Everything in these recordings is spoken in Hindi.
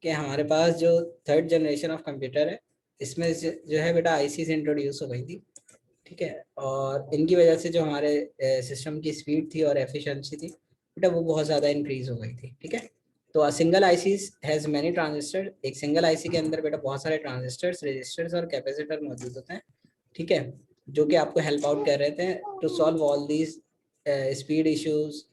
कि हमारे पास जो थर्ड जनरेशन ऑफ कंप्यूटर है, इसमें जो है बेटा आईसी से इंट्रोड्यूस हो गई थी, ठीक है। और इनकी वजह से जो हमारे सिस्टम की स्पीड थी और एफिशिएंसी थी बेटा, वो बहुत ज़्यादा इंक्रीज हो गई थी, ठीक है। तो single IC has many transistor, एक सिंगल आईसी के अंदर बेटा बहुत सारे ट्रांजिस्टर्स, रजिस्टर्स और कैपेसिटर मौजूद होते हैं, ठीक है, जो कि आपको हेल्प आउट कर रहे थे to solve all these speed issues,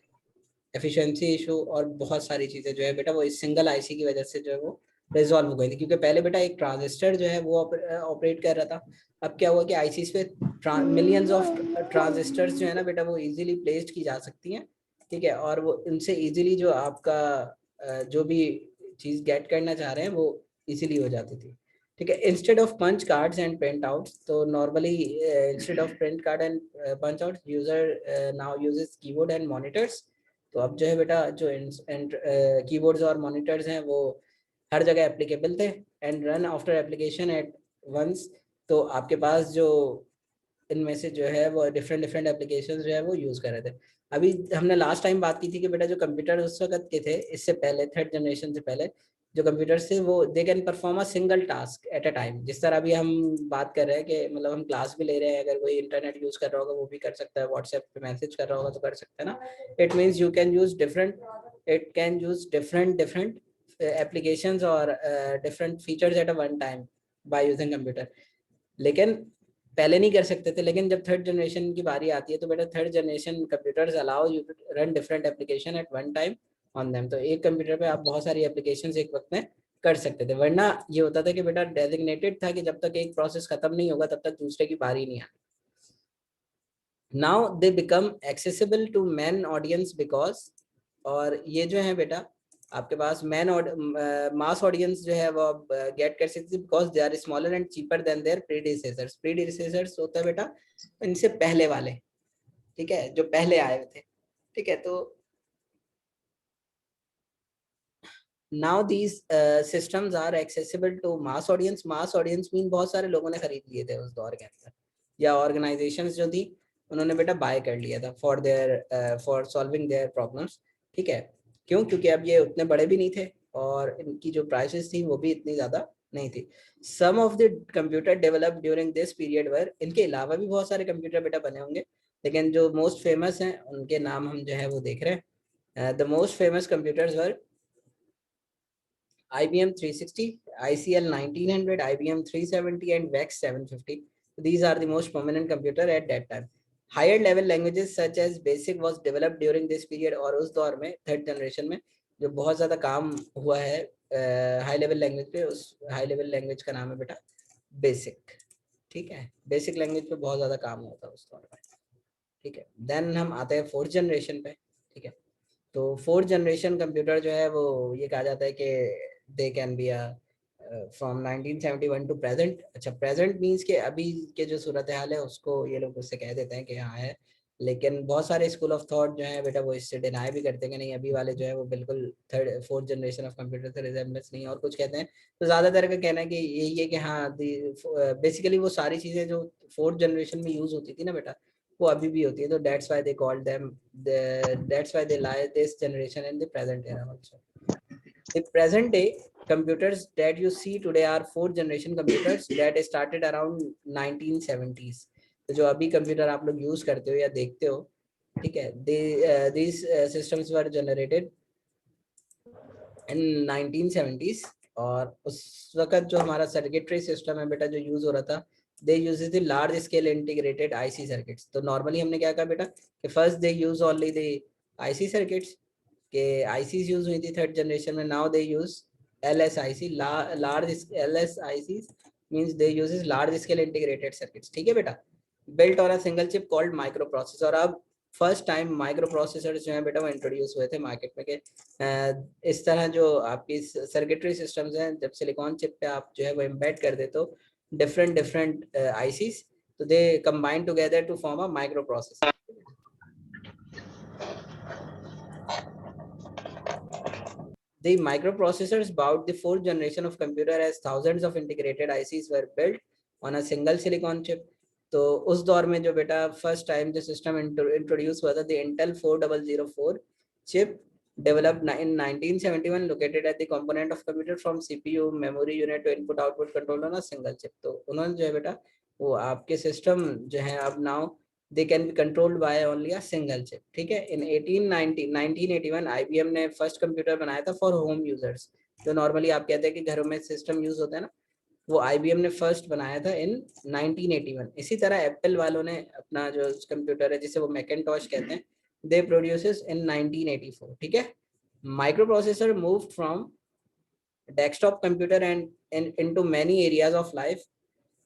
efficiency issue और बहुत सारी चीज़ें जो है बेटा वो इस सिंगल आईसी की वजह से जो है वो रिजॉल्व हो गई थी। क्योंकि पहले बेटा एक ट्रांजिस्टर जो है वो ऑपरेट कर रहा था, अब क्या हुआ कि आईसीस पे मिलियंस ऑफ ट्रांजिस्टर्स जो है ना बेटा वो इजीली प्लेस्ड की जा सकती हैं, ठीक है। और वो इनसे इजीली जो आपका जो भी चीज़ गेट करना चाह रहे हैं वो इजीली हो जाती थी, ठीक है। Instead of punch cards and print outs, तो normally instead of print card and punch out, user now uses keyboard and monitors. तो अब जो है बेटा जो कीबोर्ड्स और मॉनिटर्स हैं वो हर जगह एप्लीकेबल थे, and run after application at once. तो आपके पास जो इनमें से जो है वो डिफरेंट डिफरेंट एप्लीकेशंस जो है वो यूज़ कर रहे थे। अभी हमने लास्ट टाइम बात की थी कि बेटा जो कंप्यूटर उस वक्त के थे, इससे पहले थर्ड जनरेशन से पहले जो कंप्यूटर्स थे वो they can perform a single task at a time. जिस तरह अभी हम बात कर रहे हैं कि मतलब हम क्लास भी ले रहे हैं, अगर कोई इंटरनेट यूज़ कर रहा होगा वो भी कर सकता है, व्हाट्सएप पे मैसेज कर रहा होगा तो कर सकता है ना। It means you can use different, it can use different different applications और different features at a one time by using computer. लेकिन पहले नहीं कर सकते थे, लेकिन जब थर्ड जनरेशन की बारी आती है तो बेटा third generation computers allow you to run different application at one time on them. तो एक कंप्यूटर पे आप बहुत सारी एप्लीकेशंस एक वक्त में कर सकते थे, वरना ये होता था कि बेटा डेजिग्नेटेड था कि जब तक एक प्रोसेस खत्म नहीं होगा तब तक दूसरे की बारी नहीं आती। Now they become accessible to man audience because, और ये जो है बेटा आपके पास मैन और मास ऑडियंस जो है वो आप गेट कर सकते हैं because they are smaller and cheaper than their predecessors. Predecessors होता है बेटा इनसे पहले वाले, ठीक है, जो पहले आए थे, ठीक है। तो now these systems are accessible to mass audience. Mass audience mean बहुत सारे लोगों ने खरीद लिए थे उस दौर के अंदर, या ऑर्गेनाइजेशंस जो थी उन्होंने बेटा बाय कर लिया था for their for solving their problems, ठीक है। क्यों? क्योंकि अब ये उतने बड़े भी नहीं थे और इनकी जो प्राइसेस थी वो भी इतनी ज़्यादा नहीं थी। Some of the computer develop during this period were, इनके अलावा भी बहुत सारे कंप्यूटर बेटा बने होंगे, लेकिन जो मोस्ट फेमस हैं उनके नाम हम जो है वो देख रहे हैं। The most famous computers were IBM 360, ICL 1900, IBM 370 and VEX 750. These are the most prominent computer at that time. Higher level languages such as BASIC was developed during this period, और उस दौर में थर्ड जनरेशन में जो बहुत ज़्यादा काम हुआ है हाई लेवल लैंग्वेज पे, उस हाई लेवल लैंग्वेज का नाम है बेटा बेसिक, ठीक है। बेसिक लैंग्वेज पे बहुत ज़्यादा काम हुआ था उस दौर में, ठीक है। देन हम आते हैं फोर्थ जनरेशन पे, ठीक है। तो फोर्थ जनरेशन कंप्यूटर जो है वो ये कहा जाता है कि they can be a from 1971 to present. अच्छा, प्रेजेंट मींस के अभी के जो सूरत हाल है उसको ये लोग उससे कह देते हैं कि हाँ है, लेकिन बहुत सारे स्कूल ऑफ थॉट जो है बेटा वो इससे डिनाई भी करते हैं कि नहीं अभी वाले जो है वो बिल्कुल third fourth generation of computer से रिजेम्बलेंस नहीं है, और कुछ कहते हैं। तो ज़्यादातर का कहना है कि यही है कि हाँ बेसिकली वो सारी चीज़ें जो फोर्थ जनरेशन में यूज़ होती थी ना बेटा वो अभी भी होती है। तो that's why they called them, that's why they lie this generation in the present era also. The present day computers that you see today are fourth generation computers that started around 1970s. तो जो अभी कंप्यूटर आप लोग यूज करते हो या देखते हो, ठीक है, these systems were generated in 1970s। और उस वक्त जो हमारा सर्किटरी सिस्टम है बेटा जो यूज हो रहा था, they use the large scale integrated IC circuits. तो नॉर्मली हमने क्या कहा बेटा कि first they use only the IC circuits, के आईसी यूज हुई थी थर्ड जनरेशन में। Now they use LSIC, large LSIC means they uses large scale integrated circuits, ठीक है बेटा, built on a single chip called microprocessor. अब फर्स्ट टाइम माइक्रो प्रोसेसर जो है बेटा वो इंट्रोड्यूस हुए थे मार्केट में के इस तरह जो आपकी सर्किटरी सिस्टम्स हैं जब सिलिकॉन चिप पे आप जो है वो एम्बेड कर दे तो डिफरेंट डिफरेंट आईसीज, तो they combine together to form a microprocessor. The microprocessors about the fourth generation of computer as thousands of integrated ICs were built on a single silicon chip. तो उस दौर में जो बेटा फर्स्ट टाइम जो सिस्टम इंट्रोड्यूस हुआ था the Intel 4004 chip developed in 1971, located at the component of computer from CPU, memory unit to input output control on a single chip. तो उन्होंने जो है बेटा वो आपके सिस्टम जो है अब now they can be controlled by only a single chip. ठीक है. In 1981 IBM ने फर्स्ट कंप्यूटर बनाया था फॉर होम यूजर्स. जो नॉर्मली आप कहते हैं कि घरों में सिस्टम यूज होता है ना, वो IBM ने फर्स्ट बनाया था इन 1981. इसी तरह एप्पल वालों ने अपना जो कंप्यूटर है जिसे वो मैकिंटॉश कहते हैं, they produces in 1984. ठीक है. Microprocessor moved from desktop computer and into many areas of life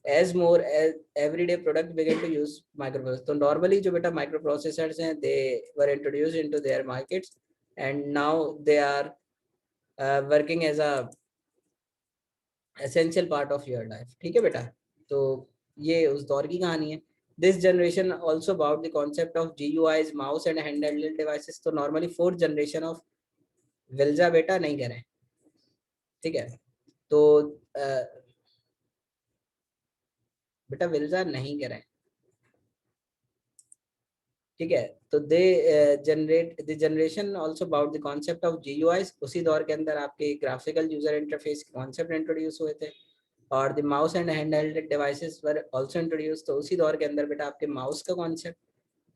as more as everyday product began to use microprocessors. तो normally जो बेटा microprocessors हैं they were introduced into their markets and now they are working as a essential part of your life. ठीक है बेटा. तो ये उस दौर की कहानी है. This generation also about the concept of GUIs, mouse and handheld devices. तो normally fourth generation of विल्जा बेटा नहीं कह रहे हैं. ठीक है. तो बेटा विल्जा नहीं कह रहे हैं. ठीक है. तो they generate the generation also about the concept of GUIs. उसी दौर के अंदर आपके graphical user interface concept introduce हुए थे और the mouse and hand held devices were also introduce. तो उसी दौर के अंदर बेटा आपके माउस का कॉन्सेप्ट,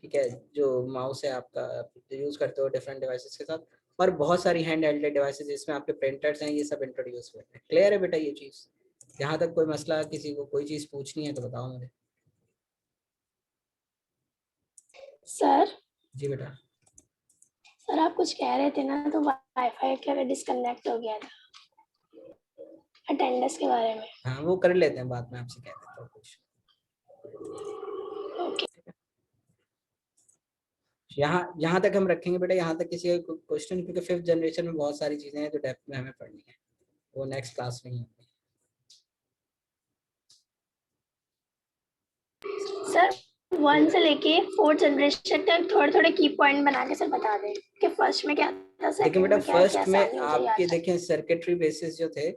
ठीक है, जो माउस है आपका यूज करते हो डिफरेंट डिवाइसेस के साथ, और बहुत सारी हैंड हेल्ड डिवाइसेस जिसमें आपके प्रिंटर्स हैं, ये सब इंट्रोड्यूस हुए थे. क्लियर है बेटा ये चीज? यहाँ तक कोई मसला, किसी को कोई चीज पूछनी है तो बताओ मुझे. सर. जी बेटा. सर आप कुछ कह रहे थे ना, तो वाईफाई क्या डिस्कनेक्ट हो गया था अटेंडेंस के बारे में. हाँ वो कर लेते हैं बाद में, आपसे कह देता हूँ कुछ. ओके. यहाँ तक हम रखेंगे बेटा. यहाँ तक किसी का क्वेश्चन, क्योंकि फिफ्थ जनरेशन में बहुत सारी चीजें हैं जो डेप्थ में हमें पढ़नी है, वो नेक्स्ट क्लास में ही होगी. सर 1 से लेके 4th जनरेशन तक थोड़े थोड़े की पॉइंट बना के सर बता दें कि फर्स्ट में क्या था, देखिए बेटा क्या फर्स्ट में आपके देखें सर्किटरी बेसिस जो थे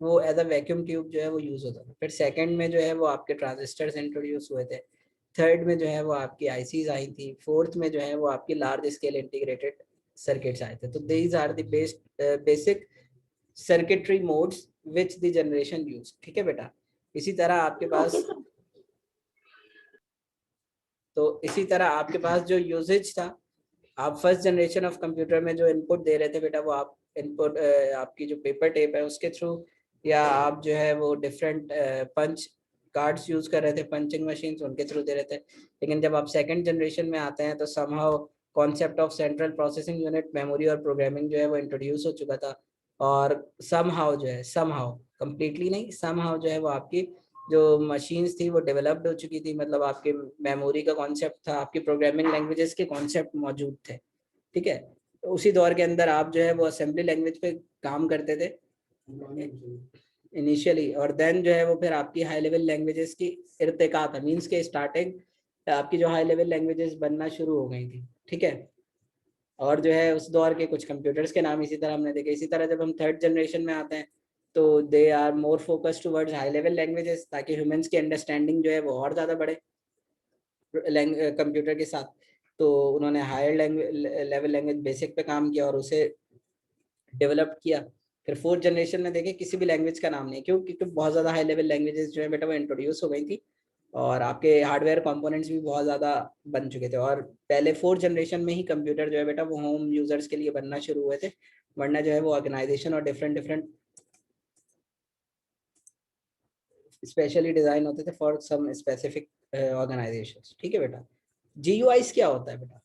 वो एज अ वैक्यूम ट्यूब जो है वो यूज होता था. फिर सेकंड में जो है वो आपके ट्रांजिस्टर्स इंट्रोड्यूस हुए थे. थर्ड में जो है वो आपकी आईसीज आई थी. फोर्थ में जो है वो आपकी लार्ज स्केल इंटीग्रेटेड सर्किट्स आए थे. तो these are the basic circuitry modes which the generation use. ठीक है बेटा. इसी तरह आपके पास तो इसी तरह आपके पास जो यूजेज था, आप फर्स्ट जनरेशन ऑफ कंप्यूटर में जो इनपुट दे रहे थे बेटा, वो आप इनपुट आपकी जो पेपर टेप है उसके थ्रू, या आप जो है वो डिफरेंट पंच कार्ड्स यूज कर रहे थे, पंचिंग मशीन्स, उनके थ्रू दे रहे थे. लेकिन जब आप सेकंड जनरेशन में आते हैं तो somehow concept of central processing unit, memory और प्रोग्रामिंग जो है वो इंट्रोड्यूस हो चुका था. और समहाउ जो है, समहाउ कंप्लीटली नहीं, समहाउ जो है वो आपकी जो मशीन्स थी वो डेवलप्ड हो चुकी थी. मतलब आपके मेमोरी का कॉन्सेप्ट था, आपकी प्रोग्रामिंग लैंग्वेजेस के कॉन्सेप्ट मौजूद थे. ठीक है. तो उसी दौर के अंदर आप जो है वो असेंबली लैंग्वेज पे काम करते थे इनिशियली, और देन जो है वो फिर आपकी हाई लेवल लैंग्वेजेस की इर्तिका था, मीन्स के स्टार्टिंग आपकी जो हाई लेवल लैंग्वेजेस बनना शुरू हो गई थी. ठीक है. और जो है उस दौर के कुछ कंप्यूटर्स के नाम इसी तरह हमने देखे. इसी तरह जब हम थर्ड जनरेशन में आते हैं तो they are more focused towards high level languages, ताकि ह्यूमंस की अंडरस्टैंडिंग जो है वो और ज़्यादा बढ़े कंप्यूटर के साथ. तो उन्होंने हायर लेवल लैंग्वेज बेसिक पे काम किया और उसे डेवलप किया. फिर फोर्थ जनरेशन में देखे किसी भी लैंग्वेज का नाम नहीं, क्योंकि बहुत ज़्यादा हाई लेवल लैंग्वेजेस जो है बेटा वो इंट्रोड्यूस हो गई थी और आपके हार्डवेयर कंपोनेंट्स भी बहुत ज़्यादा बन चुके थे. और पहले फोर्थ जनरेशन में ही कंप्यूटर जो है बेटा वो होम यूजर्स के लिए बनना शुरू हुए थे, वरना जो है वो ऑर्गेनाइजेशन और डिफरेंट स्पेशली डिजाइन होते थे फॉर सम स्पेसिफिक ऑर्गेनाइजेशंस. ठीक है बेटा. GUIs क्या होता है बेटा?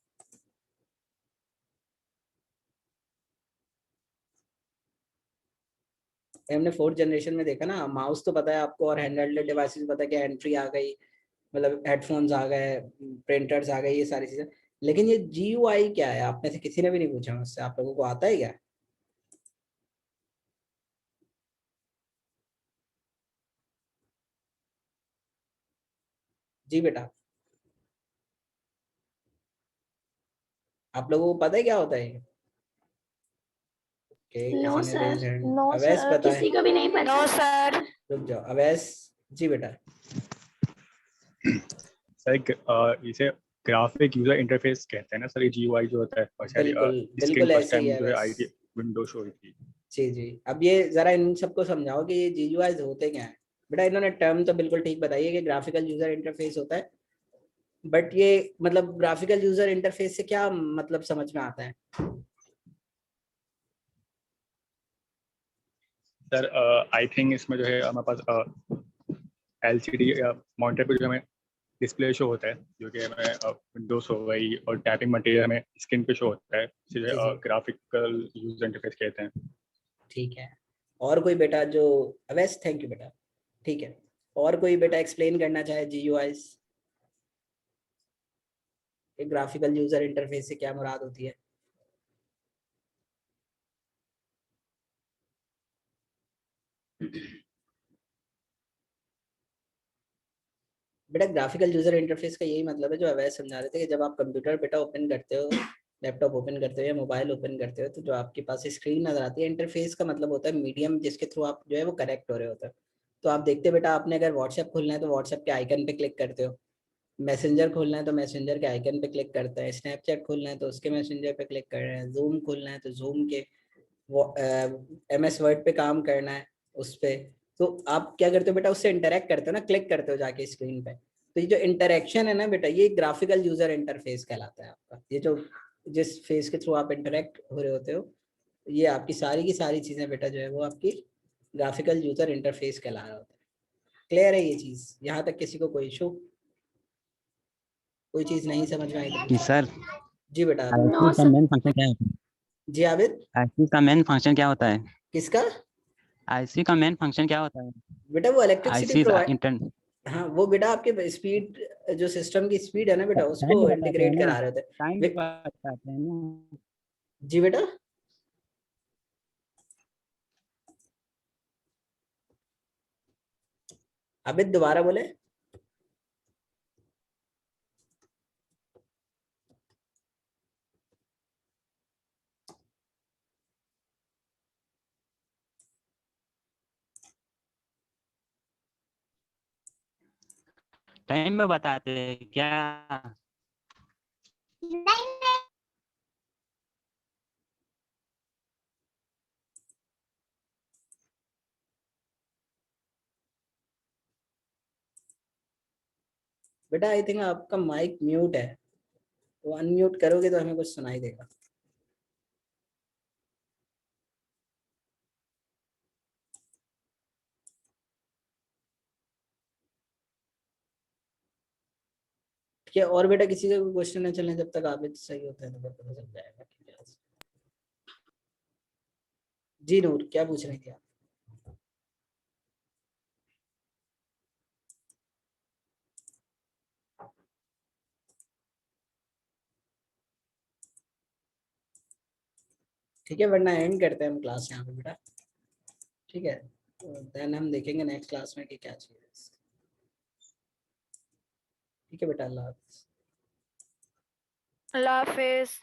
हमने फोर्थ जनरेशन में देखा ना, माउस तो पता है आपको और हैंडहेल्ड डिवाइसेस पता है कि एंट्री आ गई, मतलब हेडफोन्स आ गए, प्रिंटर्स आ गए, ये सारी चीजें. लेकिन ये GUI क्या है? आप में से किसी ने भी नहीं पूछा मुझसे. आप लोगों को आता है क्या? जी बेटा. आप लोगों को पता है क्या होता है? नो किसी ने sir. Raise hand. No Awais sir, पता है? किसी को भी नहीं पता. No sir. रुक जाओ. अवैस जी बेटा. सर इसे ग्राफिक यूजर इंटरफेस कहते हैं ना सर, ये GUI जो होता है, और शायद बिल्कुल स्क्रीन बिल्कुल फर्स्ट ऐसे ही टाइम है जो है बस। आई थी विंडो शो हुई थी। जी जी, अब ये जरा इन सबको समझाओ कि ये GUIs होते क्या है। बेटा इन्होंने टर्म तो बिल्कुल ठीक बताई है कि ग्राफिकल यूजर इंटरफेस होता है, बट ये मतलब ग्राफिकल यूजर इंटरफेस से क्या मतलब समझ में आता है? सर आई थिंक इसमें जो है हमारे पास LCD या मॉनिटर पे जो हमें डिस्प्ले शो होता है, जो कि हमें विंडोज हो गई, और टाइपिंग मटेरियल हमें स्क्रीन पे शो होता है, इसे जी जी ग्राफिकल यूजर इंटरफेस कहते हैं। ठीक है। और कोई बेटा जो अवैस, थैंक यू बेटा, ठीक है। और कोई बेटा एक्सप्लेन करना चाहे GUIs, ग्राफिकल यूजर इंटरफेस से क्या मुराद होती है? बेटा ग्राफिकल यूजर इंटरफेस का यही मतलब है जो अवैध समझा रहे थे, कि जब आप कंप्यूटर बेटा ओपन करते हो, लैपटॉप ओपन करते हो या मोबाइल ओपन करते हो, तो जो आपके पास स्क्रीन नजर आती है, इंटरफेस का मतलब होता है मीडियम जिसके थ्रू आप जो है वो कनेक्ट हो रहे होते हो। तो आप देखते हो बेटा, आपने अगर व्हाट्सएप खोलना है तो व्हाट्सएप के आइकन पे क्लिक करते हो, मैसेंजर खोलना है तो मैसेंजर के आइकन पे क्लिक करते हैं, स्नैपचैट खोलना है तो उसके मैसेंजर पे क्लिक कर रहे हैं, जूम खोलना है तो जूम के, वो MS वर्ड पे काम करना है उस पे, तो आप क्या करते हो बेटा, उससे इंटरेक्ट करते हो ना, क्लिक करते हो जाके स्क्रीन पे। तो ये जो इंटरेक्शन है ना बेटा, ये ग्राफिकल यूजर इंटरफेस कहलाता है आपका। ये जो जिस फेस के थ्रू आप इंटरेक्ट हो रहे होते हो, ये आपकी सारी की सारी चीजें बेटा जो है वो आपकी ग्राफिकल यूजर इंटरफेस कहला रहा होता है। क्लियर है ये चीज? यहाँ तक किसी को कोई इशू, कोई चीज नहीं समझ में आई तो कि पूछो। सर जी बेटा। नो आईसी का सर। मेन फंक्शन क्या होता है? जी आबिद, आईसी का मेन फंक्शन क्या होता है? किसका? आईसी का मेन फंक्शन क्या होता है? बेटा वो इलेक्ट्रिसिटी आईसी प्रोवाइड, इंटरनेट हाँ वो बेटा आपके स्पीड, जो सिस्टम की स्पीड है ना बेटा, टाइम भी उसको बताते हैं इंटीग्रेट ना, करा रहे थे। टाइम भी बताते हैं ना। जी बेटा, अभी दोबारा बोले। टाइम में बताते हैं क्या? बेटा आई थिंक आपका माइक म्यूट है, तो अनम्यूट करोगे तो हमें कुछ सुनाई देगा। ठीक है, और बेटा किसी का कोई क्वेश्चन न चले जब तक आप सही होता है तो फिर पता चल जाएगा कि क्या है। जी नूर, क्या पूछ रही थी आप? ठीक है, वरना एंड करते हैं हम क्लास यहाँ पे बेटा। ठीक है, देन हम देखेंगे नेक्स्ट क्लास में कि क्या चाहिए। ठीक है बेटा, अल्लाह हाफिज़। अल्लाह हाफिज।